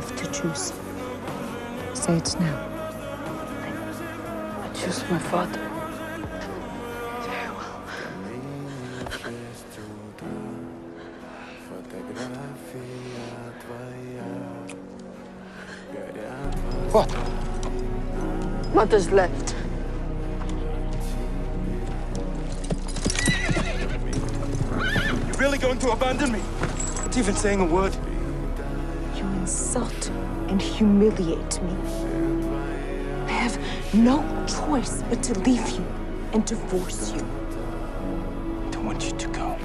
have to choose. Say it now. I choose my father. Very well. What? Mother's left. You're really going to abandon me? Not even saying a word. You insult and humiliate me. I have no choice but to leave you and divorce you. I don't want you to go.